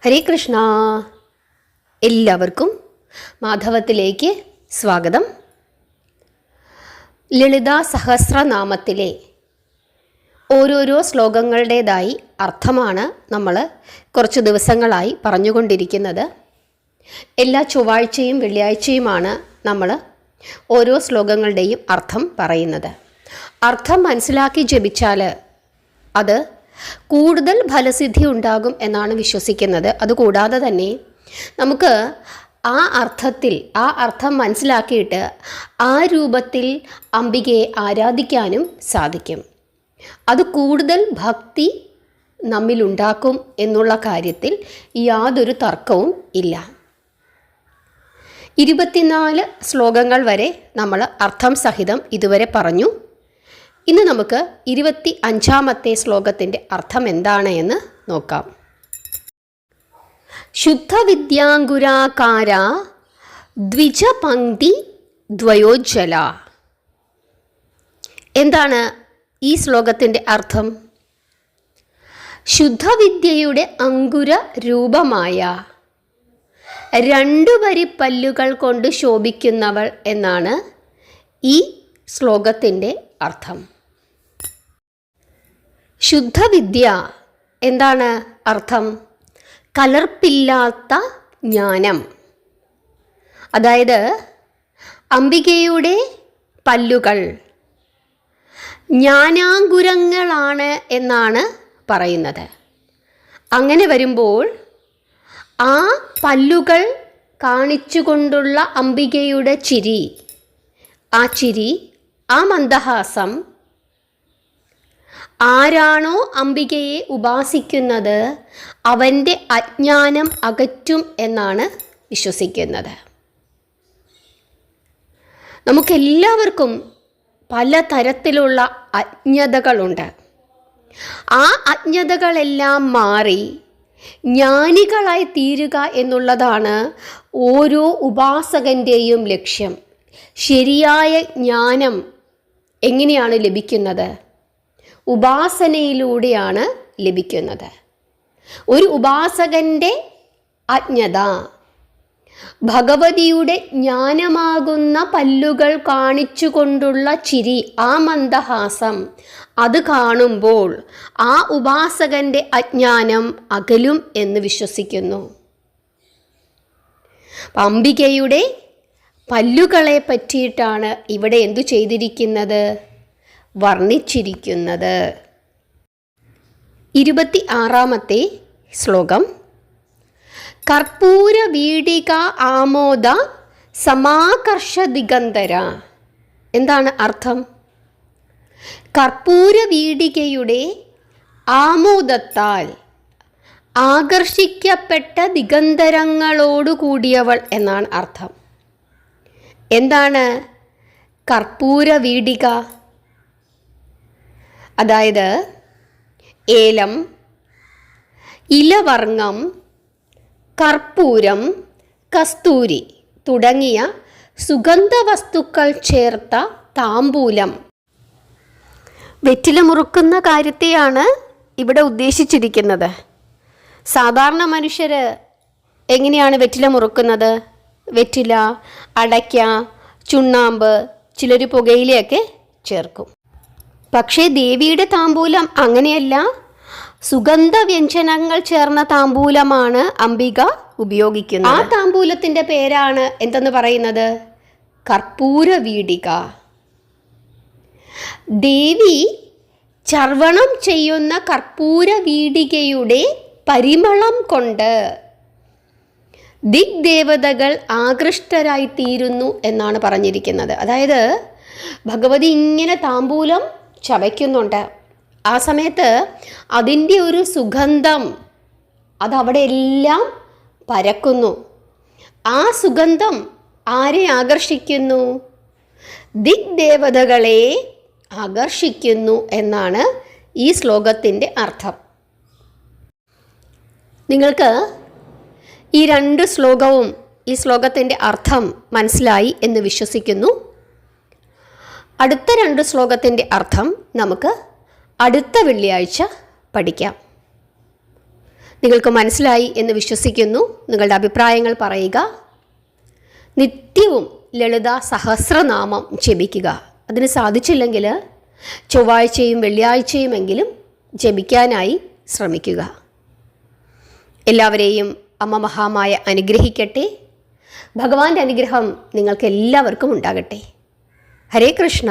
ഹരേ കൃഷ്ണ. എല്ലാവർക്കും മാധവത്തിലേക്ക് സ്വാഗതം. ലളിതാ സഹസ്രനാമത്തിലെ ഓരോരോ ശ്ലോകങ്ങളുടേതായി അർത്ഥമാണ് നമ്മൾ കുറച്ച് ദിവസങ്ങളായി പറഞ്ഞുകൊണ്ടിരിക്കുന്നത്. എല്ലാ ചൊവ്വാഴ്ചയും വെള്ളിയാഴ്ചയുമാണ് നമ്മൾ ഓരോ ശ്ലോകങ്ങളുടെയും അർത്ഥം പറയുന്നത്. അർത്ഥം മനസ്സിലാക്കി ജപിച്ചാൽ അത് കൂടുതൽ ഫലസിദ്ധി ഉണ്ടാകും എന്നാണ് വിശ്വസിക്കുന്നത്. അതുകൂടാതെ തന്നെ നമുക്ക് ആ അർത്ഥം മനസ്സിലാക്കിയിട്ട് ആ രൂപത്തിൽ അംബികയെ ആരാധിക്കാനും സാധിക്കും. അത് കൂടുതൽ ഭക്തി നമ്മിലുണ്ടാക്കും എന്നുള്ള കാര്യത്തിൽ യാതൊരു തർക്കവും ഇല്ല. 24 ശ്ലോകങ്ങൾ വരെ നമ്മൾ അർത്ഥം സഹിതം ഇതുവരെ പറഞ്ഞു. ഇന്ന് നമുക്ക് 25ാമത്തെ ശ്ലോകത്തിൻ്റെ അർത്ഥം എന്താണ് എന്ന് നോക്കാം. ശുദ്ധവിദ്യാങ്കുരാകാര ദ്വിജപംക്തി ദ്വയോജ്വല. എന്താണ് ഈ ശ്ലോകത്തിൻ്റെ അർത്ഥം? ശുദ്ധവിദ്യയുടെ അങ്കുര രൂപമായ 2 വരി പല്ലുകൾ കൊണ്ട് ശോഭിക്കുന്നവൾ എന്നാണ് ഈ ശ്ലോകത്തിൻ്റെ അർത്ഥം. ശുദ്ധവിദ്യ എന്താണ് അർത്ഥം? കലർപ്പില്ലാത്ത ജ്ഞാനം. അതായത് അംബികയുടെ പല്ലുകൾ ജ്ഞാനാങ്കുരങ്ങളാണ് എന്നാണ് പറയുന്നത്. അങ്ങനെ വരുമ്പോൾ ആ പല്ലുകൾ കാണിച്ചുകൊണ്ടുള്ള അംബികയുടെ ചിരി, ആ മന്ദഹാസം ആരാണോ അംബികയെ ഉപാസിക്കുന്നത് അവൻ്റെ അജ്ഞാനം അകറ്റും എന്നാണ് വിശ്വസിക്കുന്നത്. നമുക്കെല്ലാവർക്കും പലതരത്തിലുള്ള അജ്ഞതകളുണ്ട്. ആ അജ്ഞതകളെല്ലാം മാറി ജ്ഞാനികളായി തീരുക എന്നുള്ളതാണ് ഓരോ ഉപാസകൻ്റെയും ലക്ഷ്യം. ശരിയായ ജ്ഞാനം എങ്ങനെയാണ് ലഭിക്കുന്നത്? ഉപാസനയിലൂടെയാണ് ലഭിക്കുന്നത്. ഒരു ഉപാസകൻ്റെ അജ്ഞത ഭഗവതിയുടെ ജ്ഞാനമാകുന്ന പല്ലുകൾ കാണിച്ചുകൊണ്ടുള്ള ചിരി, ആ മന്ദഹാസം, അത് കാണുമ്പോൾ ആ ഉപാസകൻ്റെ അജ്ഞാനം അകലും എന്ന് വിശ്വസിക്കുന്നു. അംബികയുടെ പല്ലുകളെ പറ്റിയിട്ടാണ് ഇവിടെ എന്തു ചെയ്തിരിക്കുന്നത്? വർണ്ണിച്ചിരിക്കുന്നത്. 26ാമത്തെ ശ്ലോകം. കർപ്പൂര വീടിക ആമോദ സമാകർഷ ദിഗന്ധര. എന്താണ് അർത്ഥം? കർപ്പൂര വീടികയുടെ ആമോദത്താൽ ആകർഷിക്കപ്പെട്ട ദിഗന്ധരങ്ങളോടു കൂടിയവൾ എന്നാണ് അർത്ഥം. എന്താണ് കർപ്പൂര വീടിക? അതായത് ഏലം, ഇലവർങ്ങം, കർപ്പൂരം, കസ്തൂരി തുടങ്ങിയ സുഗന്ധവസ്തുക്കൾ ചേർത്ത താമ്പൂലം. വെറ്റില മുറുക്കുന്ന കാര്യത്തെയാണ് ഇവിടെ ഉദ്ദേശിച്ചിരിക്കുന്നത്. സാധാരണ മനുഷ്യർ എങ്ങനെയാണ് വെറ്റില മുറുക്കുന്നത്? വെറ്റില, അടയ്ക്ക, ചുണ്ണാമ്പ്, ചിലർ പുകയിലയൊക്കെ ചേർക്കും. പക്ഷേ ദേവിയുടെ താമ്പൂലം അങ്ങനെയല്ല. സുഗന്ധവ്യഞ്ജനങ്ങൾ ചേർന്ന താമ്പൂലമാണ് അംബിക ഉപയോഗിക്കുന്നത്. ആ താമ്പൂലത്തിൻ്റെ പേരാണ് എന്തെന്ന് പറയുന്നത്? കർപ്പൂര വീടിക. ദേവി ചർവണം ചെയ്യുന്ന കർപ്പൂര വീടികയുടെ പരിമളം കൊണ്ട് ദിഗ്ദേവതകൾ ആകൃഷ്ടരായിത്തീരുന്നു എന്നാണ് പറഞ്ഞിരിക്കുന്നത്. അതായത് ഭഗവതി ഇങ്ങനെ താമ്പൂലം ചവയ്ക്കുന്നുണ്ട്. ആ സമയത്ത് അതിൻ്റെ ഒരു സുഗന്ധം അതവിടെ എല്ലാം പരക്കുന്നു. ആ സുഗന്ധം ആരെ ആകർഷിക്കുന്നു? ദിഗ്ദേവതകളെ ആകർഷിക്കുന്നു എന്നാണ് ഈ ശ്ലോകത്തിൻ്റെ അർത്ഥം. നിങ്ങൾക്ക് ഈ 2 ശ്ലോകവും ഈ ശ്ലോകത്തിൻ്റെ അർത്ഥം മനസ്സിലായി എന്ന് വിശ്വസിക്കുന്നു. അടുത്ത 2 ശ്ലോകത്തിൻ്റെ അർത്ഥം നമുക്ക് അടുത്ത വെള്ളിയാഴ്ച പഠിക്കാം. നിങ്ങൾക്ക് മനസ്സിലായി എന്ന് വിശ്വസിക്കുന്നു. നിങ്ങളുടെ അഭിപ്രായങ്ങൾ പറയുക. നിത്യവും ലളിത സഹസ്രനാമം ജപിക്കുക. അതിന് സാധിച്ചില്ലെങ്കിൽ ചൊവ്വാഴ്ചയും വെള്ളിയാഴ്ചയുമെങ്കിലും ജപിക്കാനായി ശ്രമിക്കുക. എല്ലാവരെയും അമ്മ മഹാമായ അനുഗ്രഹിക്കട്ടെ. ഭഗവാന്റെ അനുഗ്രഹം നിങ്ങൾക്ക് എല്ലാവർക്കും ഉണ്ടാകട്ടെ. ഹരേ കൃഷ്ണ.